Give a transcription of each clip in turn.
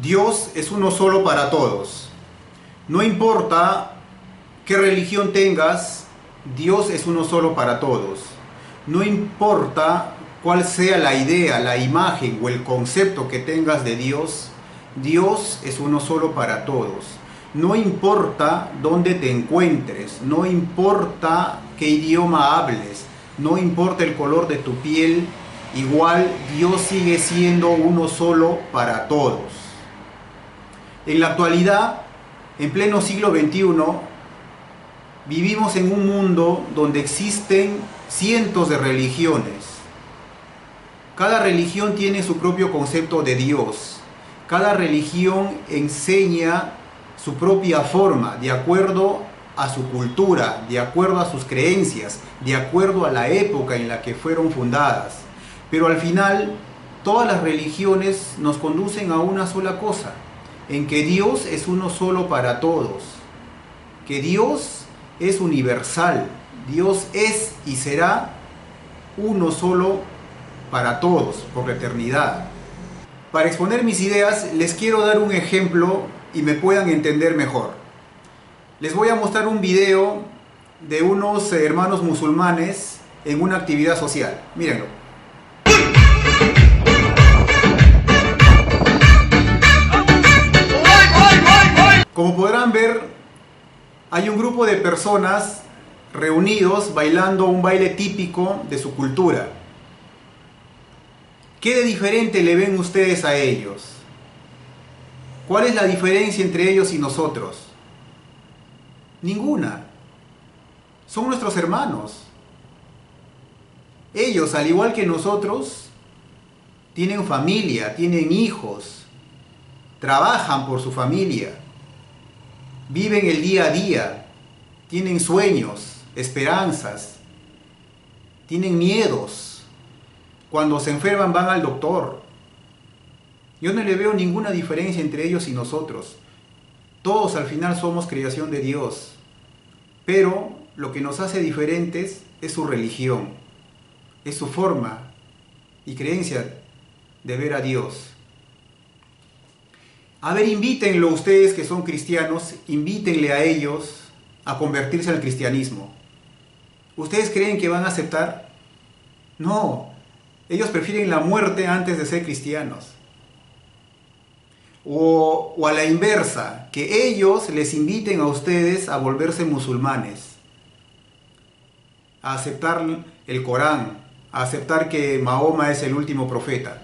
Dios es uno solo para todos. No importa qué religión tengas, Dios es uno solo para todos. No importa cuál sea la idea, la imagen o el concepto que tengas de Dios, Dios es uno solo para todos. No importa dónde te encuentres, no importa qué idioma hables, no importa el color de tu piel, igual Dios sigue siendo uno solo para todos. En la actualidad, en pleno siglo XXI, vivimos en un mundo donde existen cientos de religiones. Cada religión tiene su propio concepto de Dios. Cada religión enseña su propia forma, de acuerdo a su cultura, de acuerdo a sus creencias, de acuerdo a la época en la que fueron fundadas. Pero al final, todas las religiones nos conducen a una sola cosa, en que Dios es uno solo para todos, que Dios es universal, Dios es y será uno solo para todos, por la eternidad. Para exponer mis ideas, les quiero dar un ejemplo y me puedan entender mejor. Les voy a mostrar un video de unos hermanos musulmanes en una actividad social. Mírenlo. Como podrán ver, hay un grupo de personas reunidos bailando un baile típico de su cultura. ¿Qué de diferente le ven ustedes a ellos? ¿Cuál es la diferencia entre ellos y nosotros? Ninguna. Son nuestros hermanos. Ellos, al igual que nosotros, tienen familia, tienen hijos, trabajan por su familia, viven el día a día, tienen sueños, esperanzas, tienen miedos. Cuando se enferman van al doctor. Yo no le veo ninguna diferencia entre ellos y nosotros. Todos al final somos creación de Dios. Pero lo que nos hace diferentes es su religión, es su forma y creencia de ver a Dios. A ver, invítenlo ustedes que son cristianos, invítenle a ellos a convertirse al cristianismo. ¿Ustedes creen que van a aceptar? No, ellos prefieren la muerte antes de ser cristianos. O a la inversa, que ellos les inviten a ustedes a volverse musulmanes, a aceptar el Corán, a aceptar que Mahoma es el último profeta.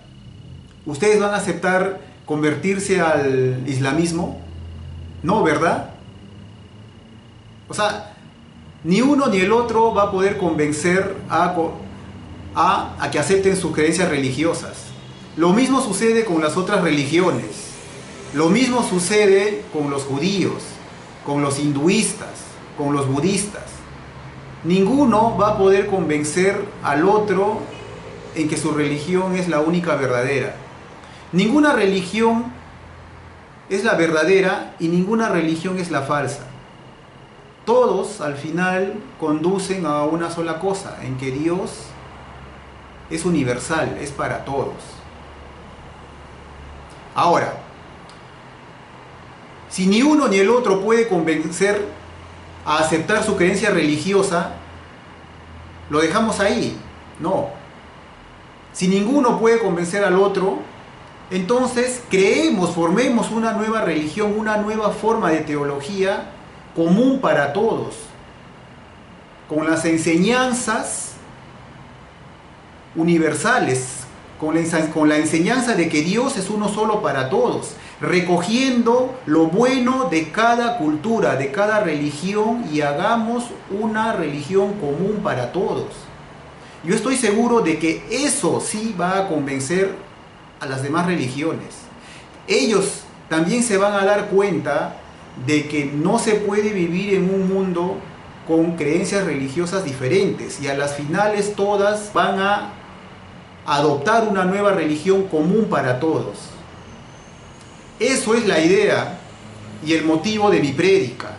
¿Ustedes van a aceptar convertirse al islamismo? No, ¿verdad? O sea, ni uno ni el otro va a poder convencer a que acepten sus creencias religiosas. Lo mismo sucede con las otras religiones. Lo mismo sucede con los judíos, con los hinduistas, con los budistas. Ninguno va a poder convencer al otro en que su religión es la única verdadera. Ninguna religión es la verdadera y ninguna religión es la falsa. Todos al final conducen a una sola cosa, en que Dios es universal, es para todos. Ahora, si ni uno ni el otro puede convencer a aceptar su creencia religiosa, lo dejamos ahí. No. Si ninguno puede convencer al otro, entonces formemos una nueva religión, una nueva forma de teología común para todos, con las enseñanzas universales, con la enseñanza de que Dios es uno solo para todos, recogiendo lo bueno de cada cultura, de cada religión, y hagamos una religión común para todos. Yo estoy seguro de que eso sí va a convencer a las demás religiones. Ellos también se van a dar cuenta de que no se puede vivir en un mundo con creencias religiosas diferentes, y a las finales todas van a adoptar una nueva religión común para todos. Eso es la idea y el motivo de mi prédica.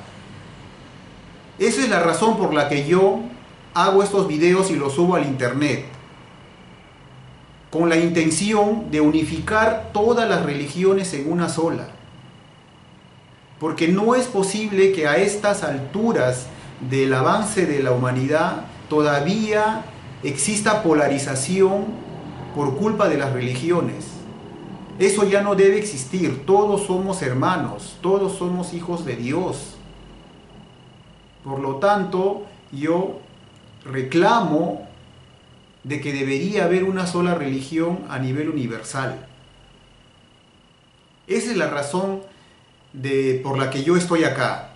Esa es la razón por la que yo hago estos videos y los subo al internet. con la intención de unificar todas las religiones en una sola. Porque no es posible que a estas alturas del avance de la humanidad todavía exista polarización por culpa de las religiones. Eso ya no debe existir. Todos somos hermanos, todos somos hijos de Dios. Por lo tanto, yo reclamo de que debería haber una sola religión a nivel universal. Esa es la razón por la que yo estoy acá.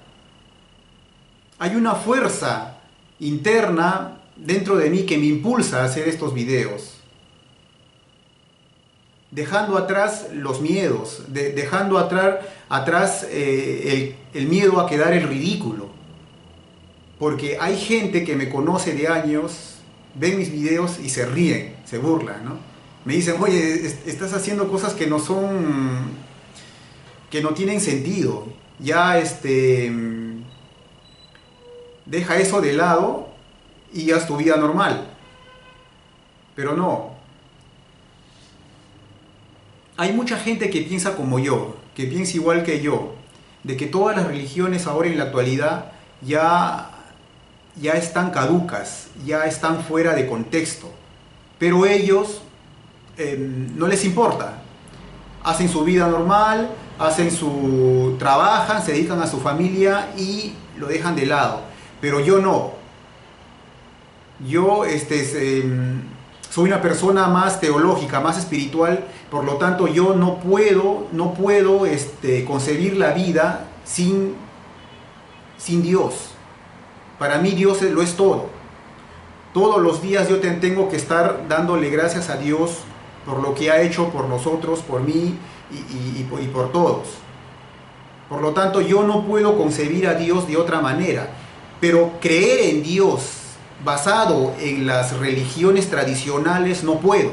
Hay una fuerza interna dentro de mí que me impulsa a hacer estos videos. Dejando atrás los miedos, dejando atrás el miedo a quedar en ridículo. Porque hay gente que me conoce de años, ven mis videos y se ríen, se burlan, ¿no? Me dicen, oye, estás haciendo cosas que no tienen sentido. Ya deja eso de lado y haz tu vida normal. Pero no. Hay mucha gente que piensa como yo, que piensa igual que yo, de que todas las religiones ahora en la actualidad ya están caducas, ya están fuera de contexto. Pero ellos no les importa. Hacen su vida normal, trabajan, se dedican a su familia y lo dejan de lado. Pero yo no. Yo soy una persona más teológica, más espiritual, por lo tanto yo no puedo concebir la vida sin Dios. Para mí Dios lo es todo. Todos los días yo tengo que estar dándole gracias a Dios por lo que ha hecho por nosotros, por mí y por todos. Por lo tanto, yo no puedo concebir a Dios de otra manera. Pero creer en Dios basado en las religiones tradicionales no puedo.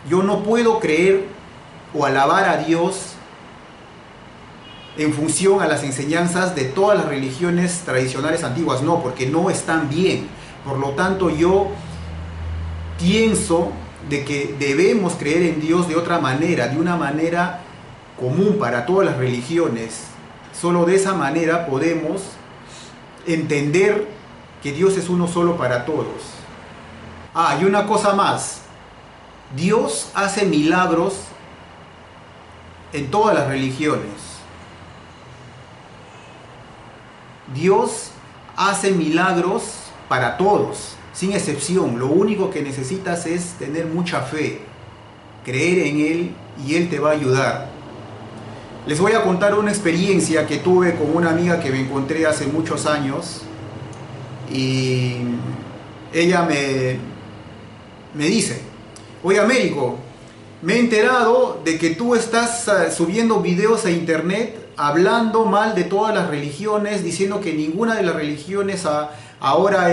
Yo no puedo creer o alabar a Dios en función a las enseñanzas de todas las religiones tradicionales antiguas. No, porque no están bien. Por lo tanto, yo pienso de que debemos creer en Dios de otra manera, de una manera común para todas las religiones. Solo de esa manera podemos entender que Dios es uno solo para todos. Y una cosa más. Dios hace milagros en todas las religiones. Dios hace milagros para todos, sin excepción. Lo único que necesitas es tener mucha fe, creer en Él y Él te va a ayudar. Les voy a contar una experiencia que tuve con una amiga que me encontré hace muchos años y ella me dice, oye Américo, me he enterado de que tú estás subiendo videos a internet hablando mal de todas las religiones, diciendo que ninguna de las religiones ahora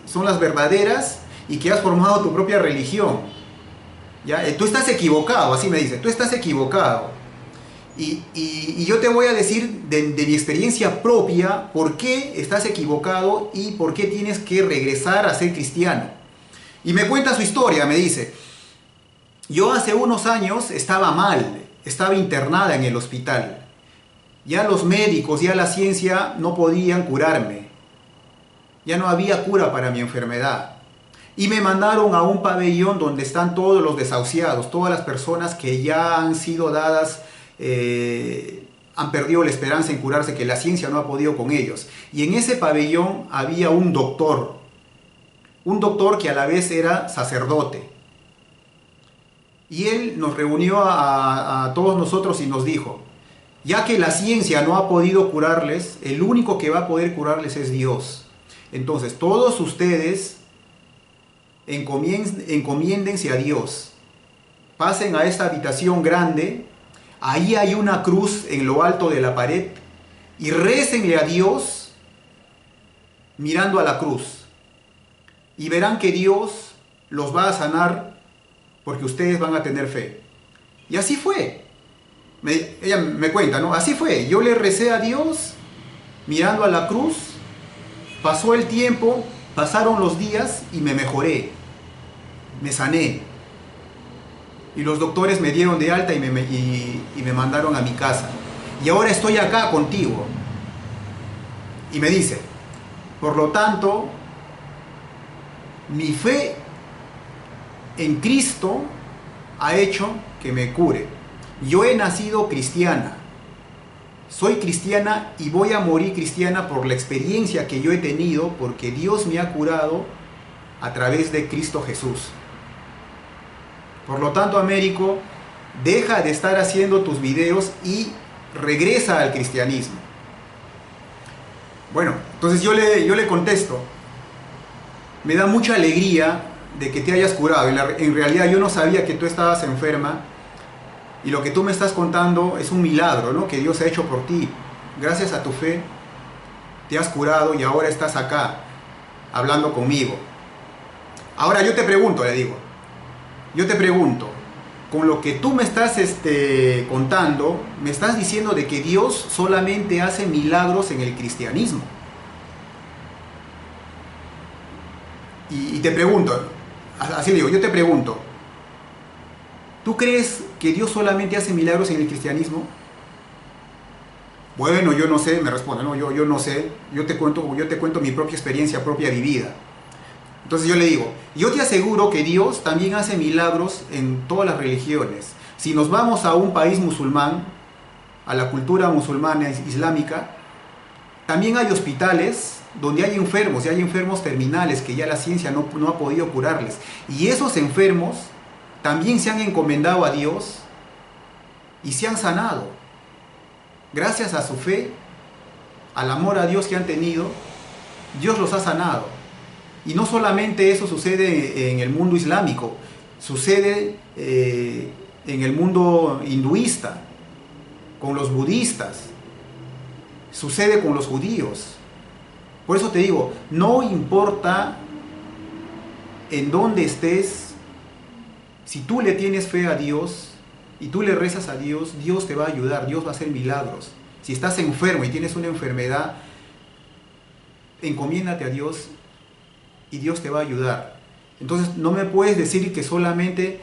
son las verdaderas y que has formado tu propia religión. ¿Ya? Tú estás equivocado, así me dice, tú estás equivocado. Y yo te voy a decir de mi experiencia propia por qué estás equivocado y por qué tienes que regresar a ser cristiano. Y me cuenta su historia, me dice, yo hace unos años estaba mal, estaba internada en el hospital. Ya los médicos, ya la ciencia no podían curarme. Ya no había cura para mi enfermedad. Y me mandaron a un pabellón donde están todos los desahuciados, todas las personas que ya han sido dadas, han perdido la esperanza en curarse, que la ciencia no ha podido con ellos. Y en ese pabellón había un doctor que a la vez era sacerdote. Y él nos reunió a todos nosotros y nos dijo, ya que la ciencia no ha podido curarles, el único que va a poder curarles es Dios. Entonces, todos ustedes encomiéndense a Dios. Pasen a esta habitación grande, ahí hay una cruz en lo alto de la pared, y récenle a Dios mirando a la cruz. Y verán que Dios los va a sanar porque ustedes van a tener fe. Y así fue. Ella me cuenta, ¿no? Así fue. Yo le recé a Dios mirando a la cruz. Pasó el tiempo, pasaron los días y me mejoré. Me sané. Y los doctores me dieron de alta y me mandaron a mi casa. Y ahora estoy acá contigo. Y me dice, por lo tanto, mi fe en Cristo ha hecho que me cure. Yo he nacido cristiana. Soy cristiana y voy a morir cristiana por la experiencia que yo he tenido, porque Dios me ha curado a través de Cristo Jesús. Por lo tanto, Américo, deja de estar haciendo tus videos y regresa al cristianismo. Bueno, entonces yo le contesto, me da mucha alegría de que te hayas curado. En realidad yo no sabía que tú estabas enferma y lo que tú me estás contando es un milagro, ¿no?, que Dios ha hecho por ti. Gracias a tu fe te has curado y ahora estás acá hablando conmigo. Ahora yo te pregunto, le digo, yo te pregunto, con lo que tú me estás contando, me estás diciendo de que Dios solamente hace milagros en el cristianismo. Y te pregunto, así le digo, yo te pregunto, ¿tú crees que Dios solamente hace milagros en el cristianismo? Bueno, yo no sé, me responde, no, yo no sé, yo te cuento mi propia experiencia, propia vivida. Entonces yo le digo, yo te aseguro que Dios también hace milagros en todas las religiones. Si nos vamos a un país musulmán, a la cultura musulmana islámica, también hay hospitales donde hay enfermos, y hay enfermos terminales que ya la ciencia no ha podido curarles. Y esos enfermos también se han encomendado a Dios y se han sanado. Gracias a su fe, al amor a Dios que han tenido, Dios los ha sanado. Y no solamente eso sucede en el mundo islámico, sucede en el mundo hinduista, con los budistas, sucede con los judíos. Por eso te digo, no importa en dónde estés, si tú le tienes fe a Dios y tú le rezas a Dios, Dios te va a ayudar, Dios va a hacer milagros. Si estás enfermo y tienes una enfermedad, encomiéndate a Dios y Dios te va a ayudar. Entonces no me puedes decir que solamente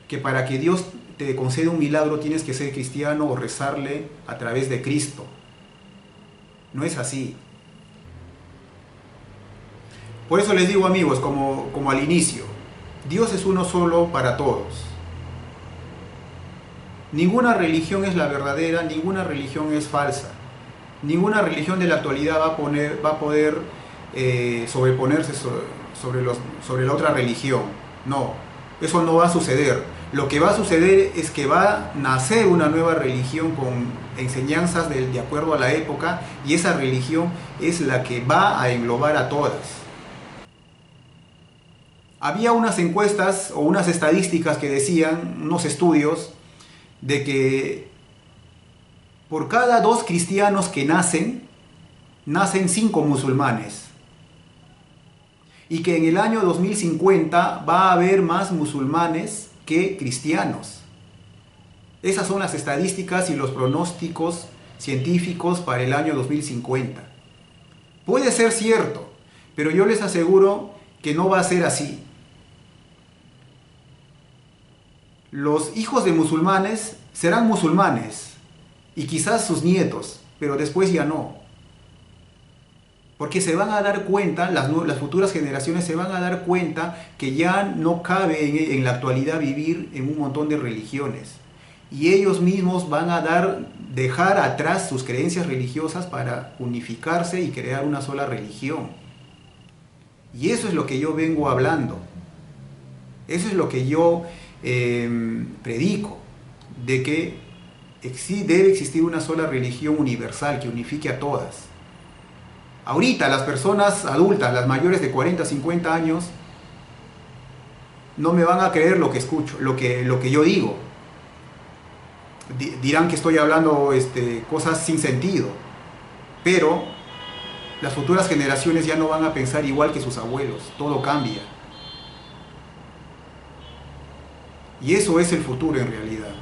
que para que Dios te conceda un milagro tienes que ser cristiano o rezarle a través de Cristo. No es así. Por eso les digo, amigos, como al inicio, Dios es uno solo para todos. Ninguna religión es la verdadera, ninguna religión es falsa. Ninguna religión de la actualidad va a poder sobreponerse sobre la otra religión. No, eso no va a suceder. Lo que va a suceder es que va a nacer una nueva religión con enseñanzas de acuerdo a la época, y esa religión es la que va a englobar a todas. Había unas encuestas o unas estadísticas que decían, unos estudios, de que por cada 2 cristianos que nacen 5 musulmanes. Y que en el año 2050 va a haber más musulmanes que cristianos. Esas son las estadísticas y los pronósticos científicos para el año 2050. Puede ser cierto, pero yo les aseguro que no va a ser así. Los hijos de musulmanes serán musulmanes y quizás sus nietos, pero después ya no. Porque se van a dar cuenta, las futuras generaciones se van a dar cuenta que ya no cabe en la actualidad vivir en un montón de religiones. Y ellos mismos van a dejar atrás sus creencias religiosas para unificarse y crear una sola religión. Y eso es lo que yo vengo hablando. Eso es lo que yo predico, de que debe existir una sola religión universal que unifique a todas. Ahorita las personas adultas, las mayores de 40, 50 años, no me van a creer lo que escucho, lo que yo digo. Dirán que estoy hablando cosas sin sentido, pero las futuras generaciones ya no van a pensar igual que sus abuelos, todo cambia. Y eso es el futuro en realidad.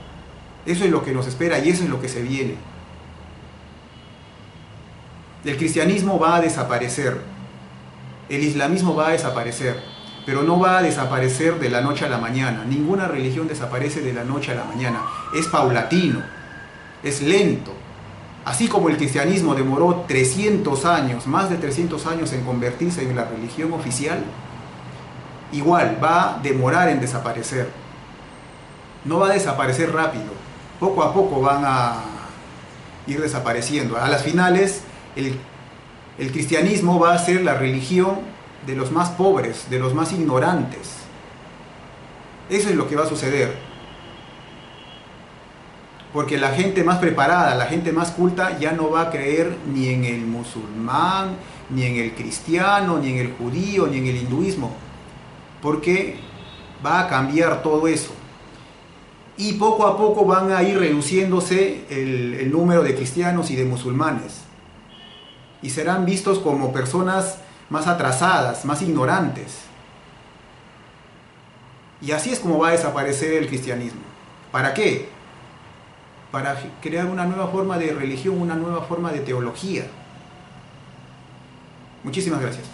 Eso es lo que nos espera y eso es lo que se viene. El cristianismo va a desaparecer. El islamismo va a desaparecer. pero no va a desaparecer de la noche a la mañana. Ninguna religión desaparece de la noche a la mañana. Es paulatino, es lento. Así como el cristianismo demoró 300 años, más de 300 años en convertirse en la religión oficial, igual va a demorar en desaparecer. No va a desaparecer rápido. Poco a poco van a ir desapareciendo. A las finales, el cristianismo va a ser la religión de los más pobres, de los más ignorantes. Eso es lo que va a suceder. Porque la gente más preparada, la gente más culta, ya no va a creer ni en el musulmán, ni en el cristiano, ni en el judío, ni en el hinduismo. Porque va a cambiar todo eso. Y poco a poco van a ir reduciéndose el número de cristianos y de musulmanes. Y serán vistos como personas más atrasadas, más ignorantes. Y así es como va a desaparecer el cristianismo. ¿Para qué? Para crear una nueva forma de religión, una nueva forma de teología. Muchísimas gracias.